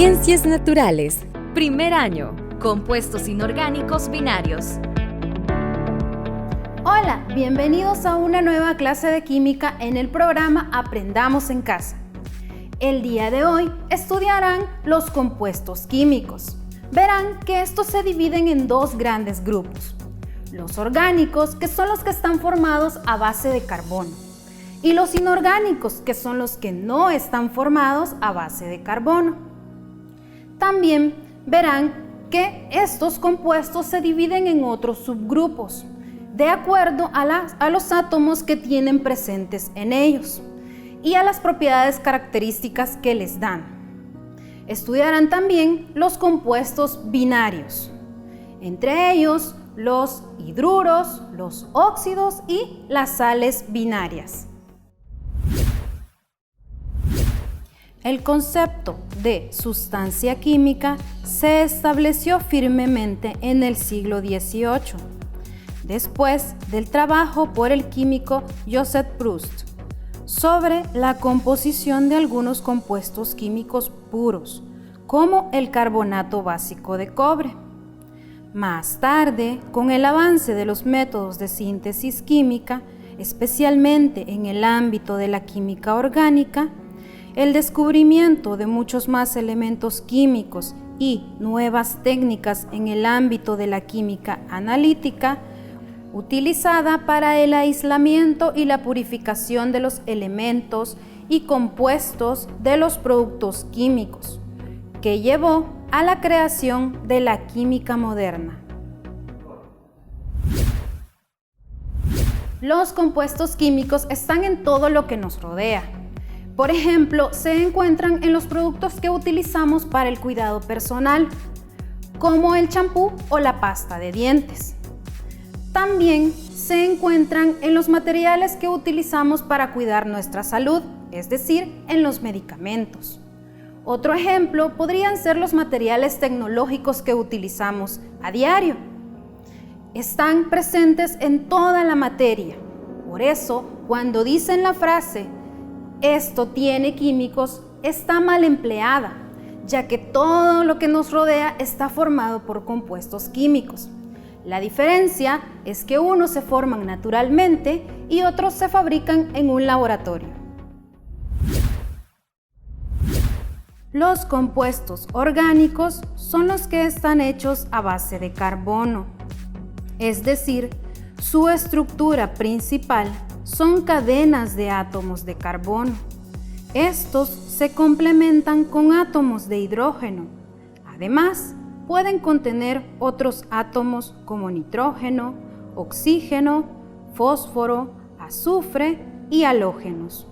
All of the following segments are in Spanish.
Ciencias Naturales. Primer año. Compuestos inorgánicos binarios. Hola, bienvenidos a una nueva clase de química en el programa Aprendamos en Casa. El día de hoy estudiarán los compuestos químicos. Verán que estos se dividen en dos grandes grupos. Los orgánicos, que son los que están formados a base de carbono, y los inorgánicos, que son los que no están formados a base de carbono. También verán que estos compuestos se dividen en otros subgrupos, de acuerdo a los átomos que tienen presentes en ellos y a las propiedades características que les dan. Estudiarán también los compuestos binarios, entre ellos los hidruros, los óxidos y las sales binarias. El concepto de sustancia química se estableció firmemente en el siglo XVIII, después del trabajo por el químico Joseph Proust sobre la composición de algunos compuestos químicos puros, como el carbonato básico de cobre. Más tarde, con el avance de los métodos de síntesis química, especialmente en el ámbito de la química orgánica, el descubrimiento de muchos más elementos químicos y nuevas técnicas en el ámbito de la química analítica, utilizada para el aislamiento y la purificación de los elementos y compuestos de los productos químicos, que llevó a la creación de la química moderna. Los compuestos químicos están en todo lo que nos rodea. Por ejemplo, se encuentran en los productos que utilizamos para el cuidado personal, como el champú o la pasta de dientes. También se encuentran en los materiales que utilizamos para cuidar nuestra salud, es decir, en los medicamentos. Otro ejemplo podrían ser los materiales tecnológicos que utilizamos a diario. Están presentes en toda la materia. Por eso, cuando dicen la frase "esto tiene químicos", está mal empleada, ya que todo lo que nos rodea está formado por compuestos químicos. La diferencia es que unos se forman naturalmente y otros se fabrican en un laboratorio. Los compuestos orgánicos son los que están hechos a base de carbono, es decir, su estructura principal son cadenas de átomos de carbono. Estos se complementan con átomos de hidrógeno. Además, pueden contener otros átomos como nitrógeno, oxígeno, fósforo, azufre y halógenos.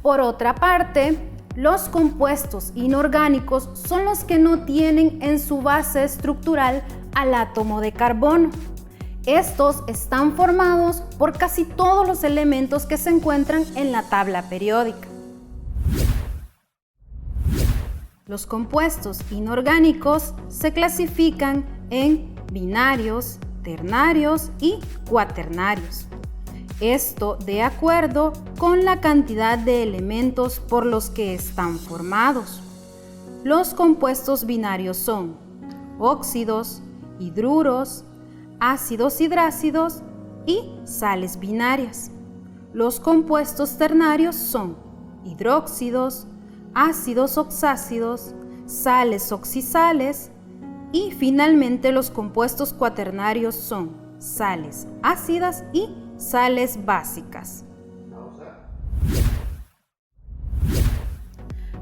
Por otra parte, los compuestos inorgánicos son los que no tienen en su base estructural al átomo de carbono. Estos están formados por casi todos los elementos que se encuentran en la tabla periódica. Los compuestos inorgánicos se clasifican en binarios, ternarios y cuaternarios. Esto de acuerdo con la cantidad de elementos por los que están formados. Los compuestos binarios son óxidos, hidruros, ácidos hidrácidos y sales binarias. Los compuestos ternarios son hidróxidos, ácidos oxácidos, sales oxisales y finalmente los compuestos cuaternarios son sales ácidas y sales básicas.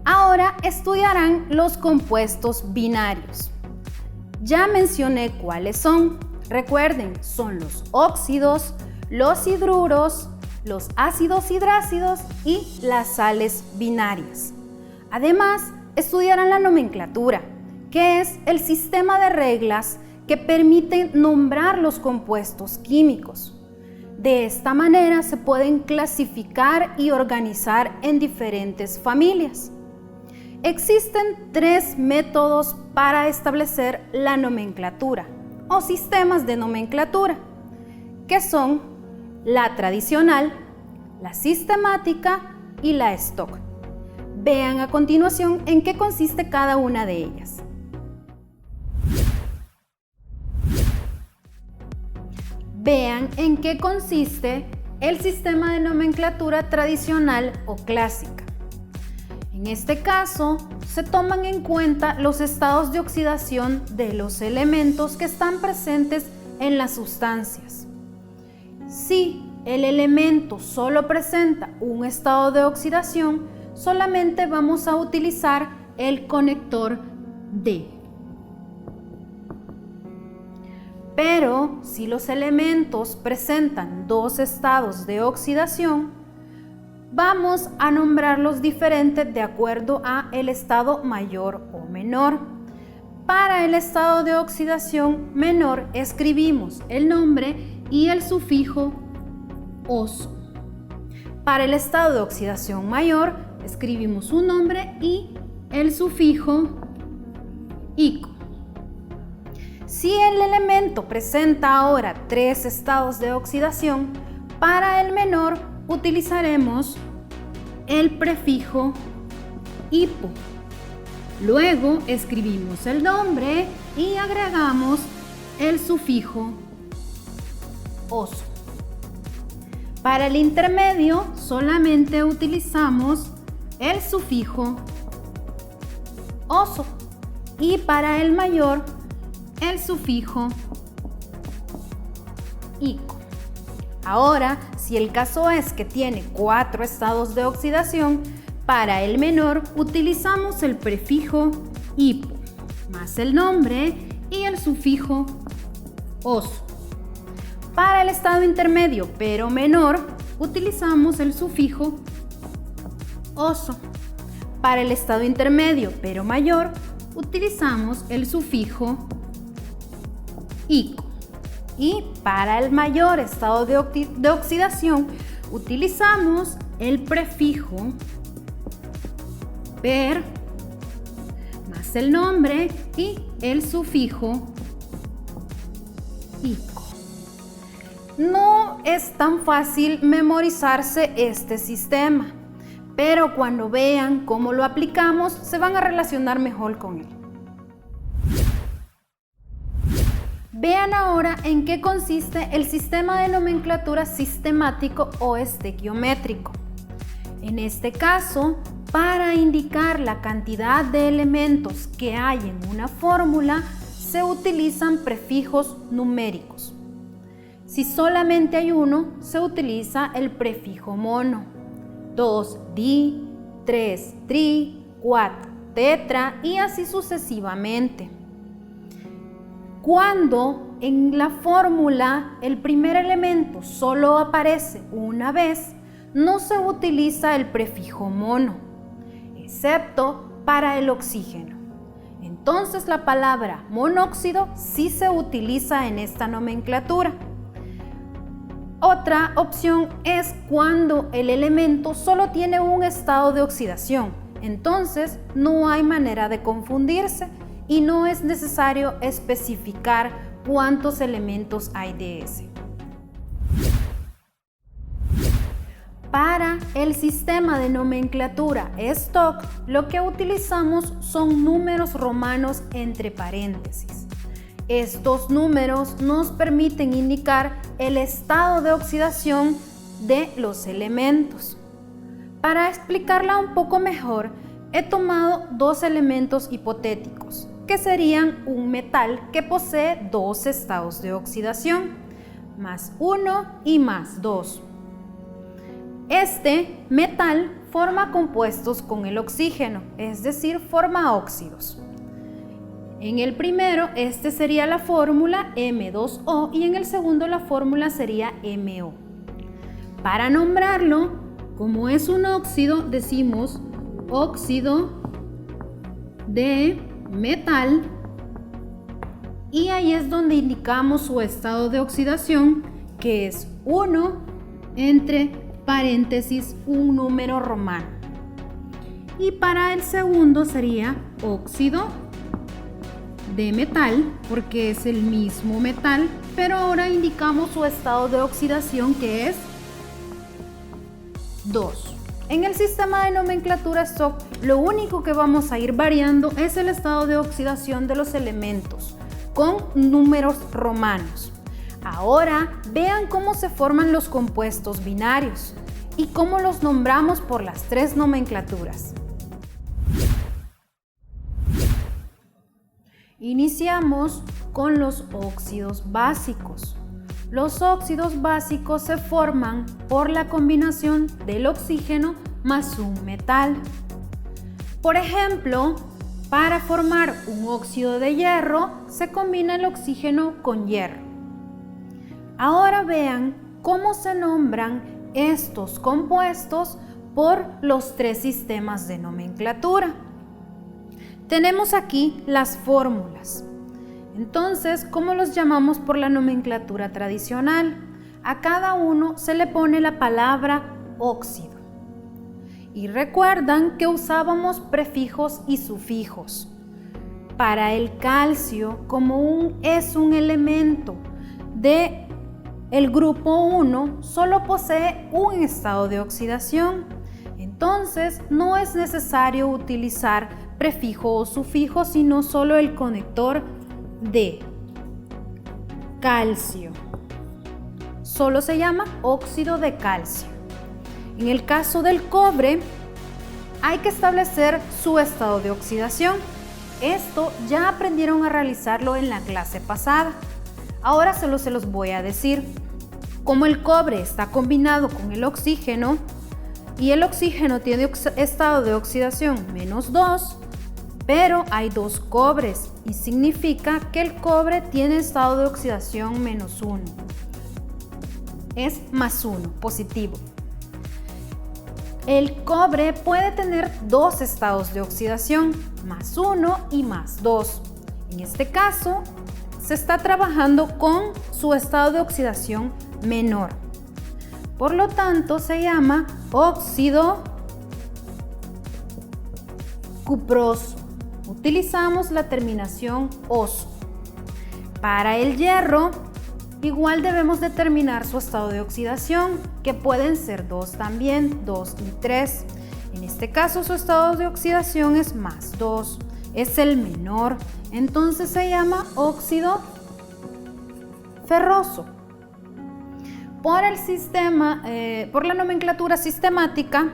Ahora estudiarán los compuestos binarios. Ya mencioné cuáles son. Recuerden, son los óxidos, los hidruros, los ácidos hidrácidos y las sales binarias. Además, estudiarán la nomenclatura, que es el sistema de reglas que permite nombrar los compuestos químicos. De esta manera se pueden clasificar y organizar en diferentes familias. Existen 3 métodos para establecer la nomenclatura o sistemas de nomenclatura, que son la tradicional, la sistemática y la stock. Vean a continuación en qué consiste cada una de ellas. Vean en qué consiste el sistema de nomenclatura tradicional o clásica. En este caso, se toman en cuenta los estados de oxidación de los elementos que están presentes en las sustancias. Si el elemento solo presenta un estado de oxidación, solamente vamos a utilizar el conector D. Pero si los elementos presentan dos estados de oxidación, vamos a nombrarlos diferentes de acuerdo a el estado mayor o menor. Para el estado de oxidación menor escribimos el nombre y el sufijo oso. Para el estado de oxidación mayor escribimos un nombre y el sufijo ico. Si el elemento presenta ahora tres estados de oxidación, para el menor utilizaremos el prefijo hipo. Luego escribimos el nombre y agregamos el sufijo oso. Para el intermedio solamente utilizamos el sufijo oso y para el mayor el sufijo ico. Ahora, si el caso es que tiene 4 estados de oxidación, para el menor utilizamos el prefijo hipo, más el nombre y el sufijo oso. Para el estado intermedio, pero menor, utilizamos el sufijo oso. Para el estado intermedio, pero mayor, utilizamos el sufijo ico. Y para el mayor estado de oxidación utilizamos el prefijo per más el nombre y el sufijo ico. No es tan fácil memorizarse este sistema, pero cuando vean cómo lo aplicamos se van a relacionar mejor con él. Vean ahora en qué consiste el sistema de nomenclatura sistemático o estequiométrico. En este caso, para indicar la cantidad de elementos que hay en una fórmula, se utilizan prefijos numéricos. Si solamente hay uno, se utiliza el prefijo mono. 2 di, 3 tri, 4 tetra y así sucesivamente. Cuando en la fórmula el primer elemento solo aparece una vez, no se utiliza el prefijo mono, excepto para el oxígeno. Entonces la palabra monóxido sí se utiliza en esta nomenclatura. Otra opción es cuando el elemento solo tiene un estado de oxidación. Entonces no hay manera de confundirse y no es necesario especificar cuántos elementos hay de ese. Para el sistema de nomenclatura stock, lo que utilizamos son números romanos entre paréntesis. Estos números nos permiten indicar el estado de oxidación de los elementos. Para explicarla un poco mejor, he tomado dos elementos hipotéticos, que serían un metal que posee dos estados de oxidación, más 1 y más 2. Este metal forma compuestos con el oxígeno, es decir, forma óxidos. En el primero, este sería la fórmula M2O y en el segundo la fórmula sería MO. Para nombrarlo, como es un óxido, decimos óxido de metal y ahí es donde indicamos su estado de oxidación, que es 1 entre paréntesis un número romano. Y para el segundo sería óxido de metal, porque es el mismo metal, pero ahora indicamos su estado de oxidación, que es 2. En el sistema de nomenclatura Stock, lo único que vamos a ir variando es el estado de oxidación de los elementos, con números romanos. Ahora vean cómo se forman los compuestos binarios y cómo los nombramos por las tres nomenclaturas. Iniciamos con los óxidos básicos. Los óxidos básicos se forman por la combinación del oxígeno más un metal. Por ejemplo, para formar un óxido de hierro se combina el oxígeno con hierro. Ahora vean cómo se nombran estos compuestos por los tres sistemas de nomenclatura. Tenemos aquí las fórmulas. Entonces, ¿cómo los llamamos por la nomenclatura tradicional? A cada uno se le pone la palabra óxido. Y recuerdan que usábamos prefijos y sufijos. Para el calcio, como es un elemento del grupo 1, solo posee un estado de oxidación. Entonces, no es necesario utilizar prefijo o sufijo, sino solo el conector de calcio. Solo se llama óxido de calcio. En el caso del cobre, hay que establecer su estado de oxidación. Esto ya aprendieron a realizarlo en la clase pasada. Ahora solo se los voy a decir. Como el cobre está combinado con el oxígeno y el oxígeno tiene estado de oxidación -2, pero hay dos cobres y significa que el cobre tiene estado de oxidación -1. Es +1, positivo. El cobre puede tener dos estados de oxidación, +1 y +2. En este caso, se está trabajando con su estado de oxidación menor. Por lo tanto, se llama óxido cuproso. Utilizamos la terminación oso. Para el hierro, igual debemos determinar su estado de oxidación, que pueden ser 2 también, 2 y 3. En este caso, su estado de oxidación es +2, es el menor, entonces se llama óxido ferroso. Por la nomenclatura sistemática,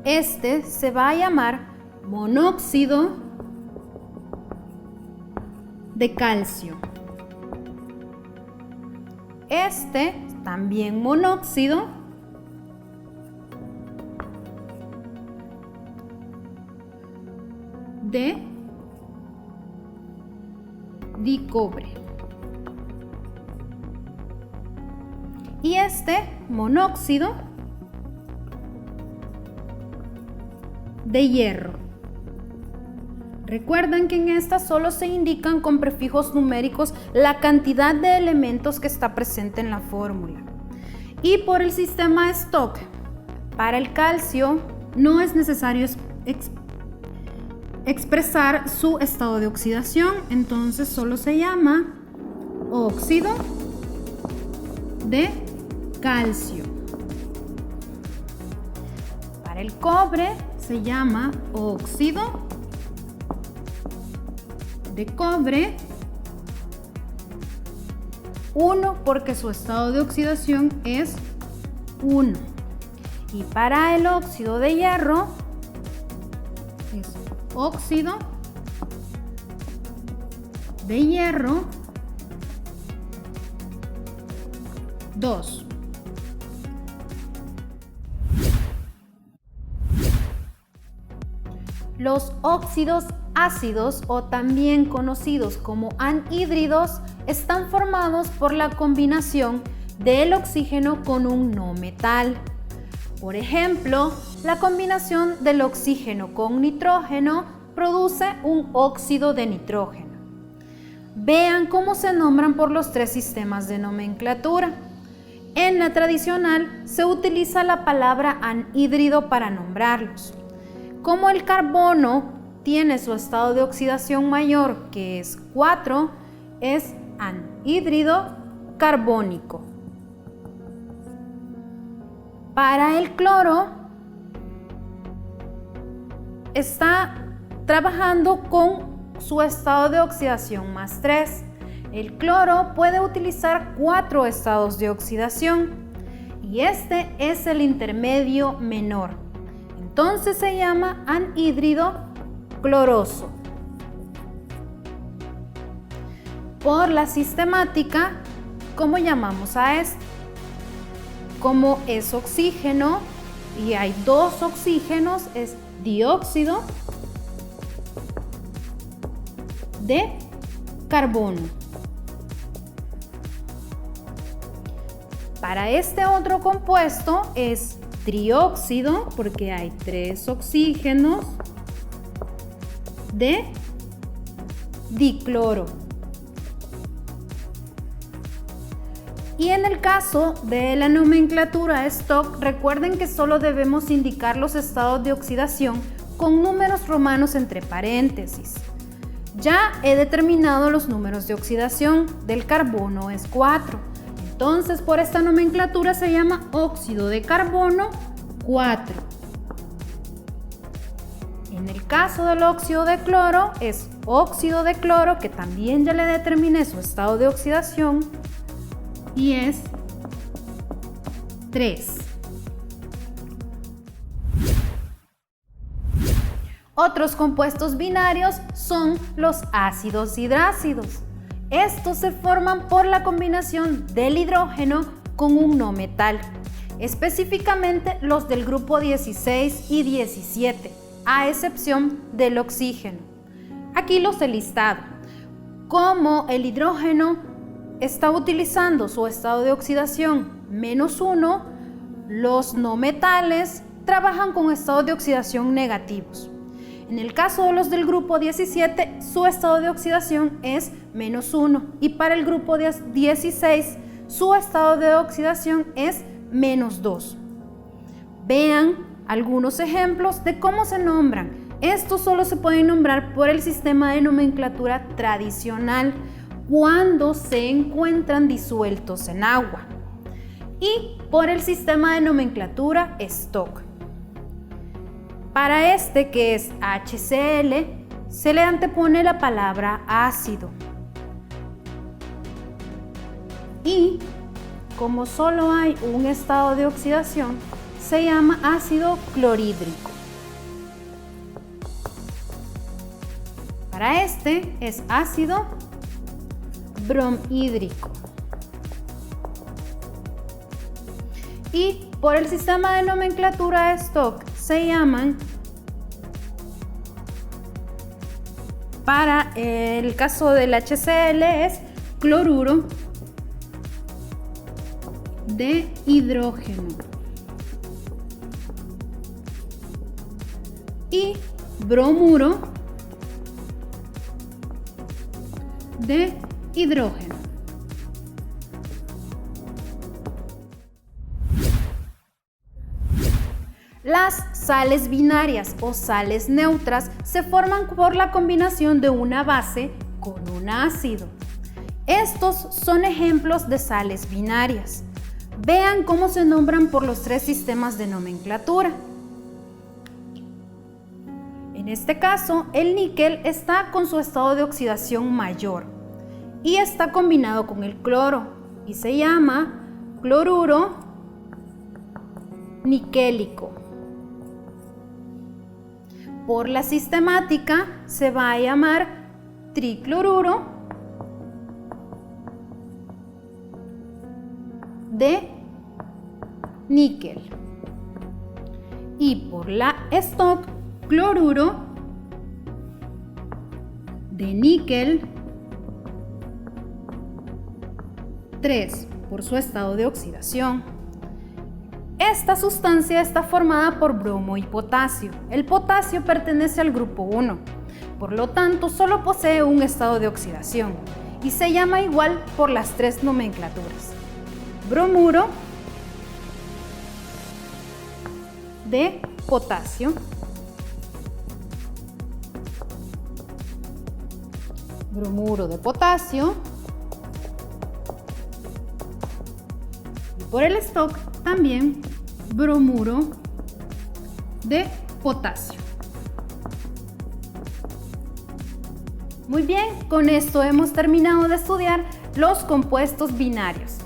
este se va a llamar monóxido de calcio. Este también monóxido de dicobre. Y este monóxido de hierro. Recuerden que en esta solo se indican con prefijos numéricos la cantidad de elementos que está presente en la fórmula. Y por el sistema Stock, para el calcio no es necesario expresar su estado de oxidación, entonces solo se llama óxido de calcio. Para el cobre se llama óxido de cobre 1 porque su estado de oxidación es 1. Y para el óxido de hierro es óxido de hierro 2. Los óxidos ácidos, o también conocidos como anhídridos, están formados por la combinación del oxígeno con un no metal. Por ejemplo, la combinación del oxígeno con nitrógeno produce un óxido de nitrógeno. Vean cómo se nombran por los tres sistemas de nomenclatura. En la tradicional se utiliza la palabra anhídrido para nombrarlos. Como el carbono tiene su estado de oxidación mayor, que es 4, es anhídrido carbónico. Para el cloro está trabajando con su estado de oxidación más 3. El cloro puede utilizar 4 estados de oxidación y este es el intermedio menor. Entonces se llama anhídrido cloroso. Por la sistemática, ¿cómo llamamos a esto? Como es oxígeno y hay 2 oxígenos, es dióxido de carbono. Para este otro compuesto es trióxido, porque hay 3 oxígenos de dicloro. Y en el caso de la nomenclatura Stock, recuerden que solo debemos indicar los estados de oxidación con números romanos entre paréntesis. Ya he determinado los números de oxidación, del carbono es 4. Entonces, por esta nomenclatura se llama óxido de carbono 4. En el caso del óxido de cloro, es óxido de cloro, que también ya le determiné su estado de oxidación, y es 3. Otros compuestos binarios son los ácidos hidrácidos. Estos se forman por la combinación del hidrógeno con un no metal, específicamente los del grupo 16 y 17, a excepción del oxígeno. Aquí los he listado. Como el hidrógeno está utilizando su estado de oxidación -1, los no metales trabajan con estados de oxidación negativos. En el caso de los del grupo 17, su estado de oxidación es -1 y para el grupo 16, su estado de oxidación es -2. Vean algunos ejemplos de cómo se nombran. Estos solo se pueden nombrar por el sistema de nomenclatura tradicional cuando se encuentran disueltos en agua y por el sistema de nomenclatura Stock. Para este, que es HCl, se le antepone la palabra ácido. Y como solo hay un estado de oxidación, se llama ácido clorhídrico. Para este es ácido bromhídrico. Y por el sistema de nomenclatura Stock se llaman, para el caso del HCl, es cloruro de hidrógeno y bromuro de hidrógeno. Las sales binarias o sales neutras se forman por la combinación de una base con un ácido. Estos son ejemplos de sales binarias. Vean cómo se nombran por los 3 sistemas de nomenclatura. En este caso, el níquel está con su estado de oxidación mayor y está combinado con el cloro y se llama cloruro niquélico. Por la sistemática se va a llamar tricloruro de níquel. Y por la Stock, cloruro de níquel 3 por su estado de oxidación. Esta sustancia está formada por bromo y potasio. El potasio pertenece al grupo 1, por lo tanto solo posee un estado de oxidación y se llama igual por las 3 nomenclaturas. Bromuro de potasio, bromuro de potasio, y por el Stock también bromuro de potasio. Muy bien, con esto hemos terminado de estudiar los compuestos binarios.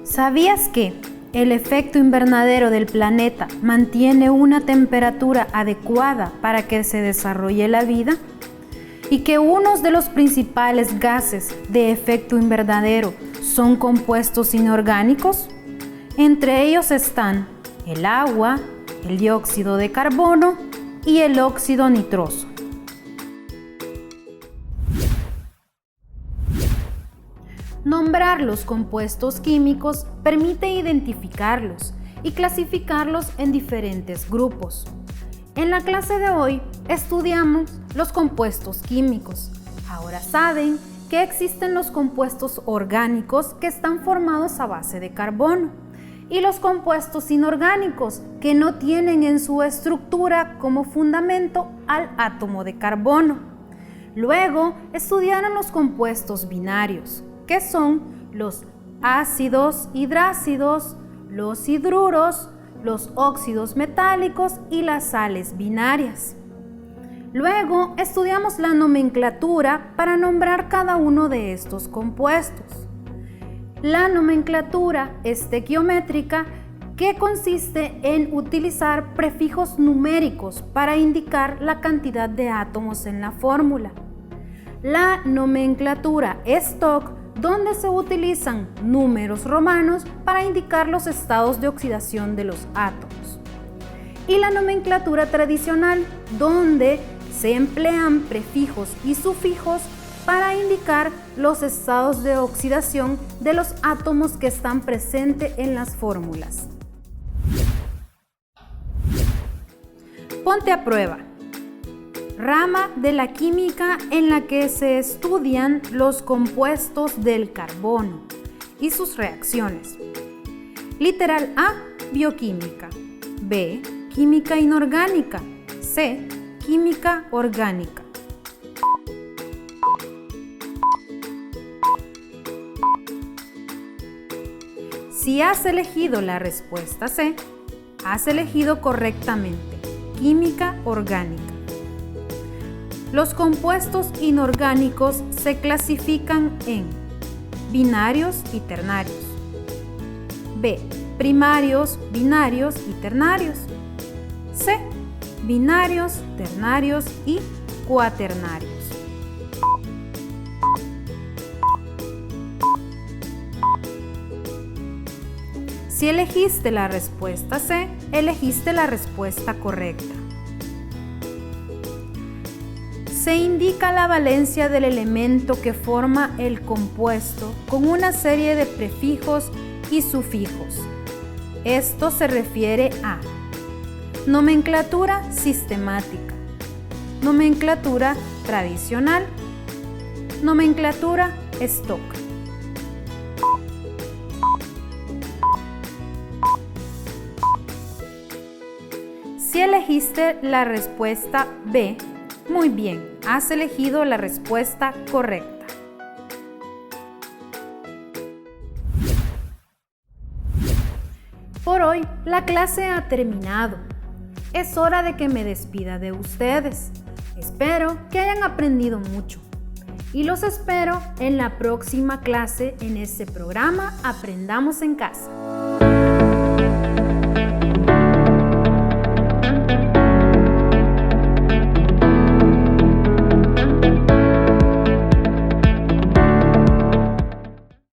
¿Sabías que el efecto invernadero del planeta mantiene una temperatura adecuada para que se desarrolle la vida? Y que unos de los principales gases de efecto invernadero son compuestos inorgánicos. Entre ellos están el agua, el dióxido de carbono y el óxido nitroso. Nombrar los compuestos químicos permite identificarlos y clasificarlos en diferentes grupos. En la clase de hoy estudiamos los compuestos químicos. Ahora saben que existen los compuestos orgánicos que están formados a base de carbono y los compuestos inorgánicos que no tienen en su estructura como fundamento al átomo de carbono. Luego estudiaron los compuestos binarios, que son los ácidos hidrácidos, los hidruros, los óxidos metálicos y las sales binarias. Luego estudiamos la nomenclatura para nombrar cada uno de estos compuestos. La nomenclatura estequiométrica, que consiste en utilizar prefijos numéricos para indicar la cantidad de átomos en la fórmula. La nomenclatura Stock, donde se utilizan números romanos para indicar los estados de oxidación de los átomos. Y la nomenclatura tradicional, donde se emplean prefijos y sufijos para indicar los estados de oxidación de los átomos que están presentes en las fórmulas. Ponte a prueba. Rama de la química en la que se estudian los compuestos del carbono y sus reacciones. Literal A, bioquímica. B, química inorgánica. C, química orgánica. Si has elegido la respuesta C, has elegido correctamente química orgánica. Los compuestos inorgánicos se clasifican en binarios y ternarios. B, primarios, binarios y ternarios. C, binarios, ternarios y cuaternarios. Si elegiste la respuesta C, elegiste la respuesta correcta. Se indica la valencia del elemento que forma el compuesto con una serie de prefijos y sufijos. Esto se refiere a nomenclatura sistemática, nomenclatura tradicional, nomenclatura Stock. Si elegiste la respuesta B, muy bien, has elegido la respuesta correcta. Por hoy, la clase ha terminado. Es hora de que me despida de ustedes. Espero que hayan aprendido mucho. Y los espero en la próxima clase en este programa Aprendamos en Casa.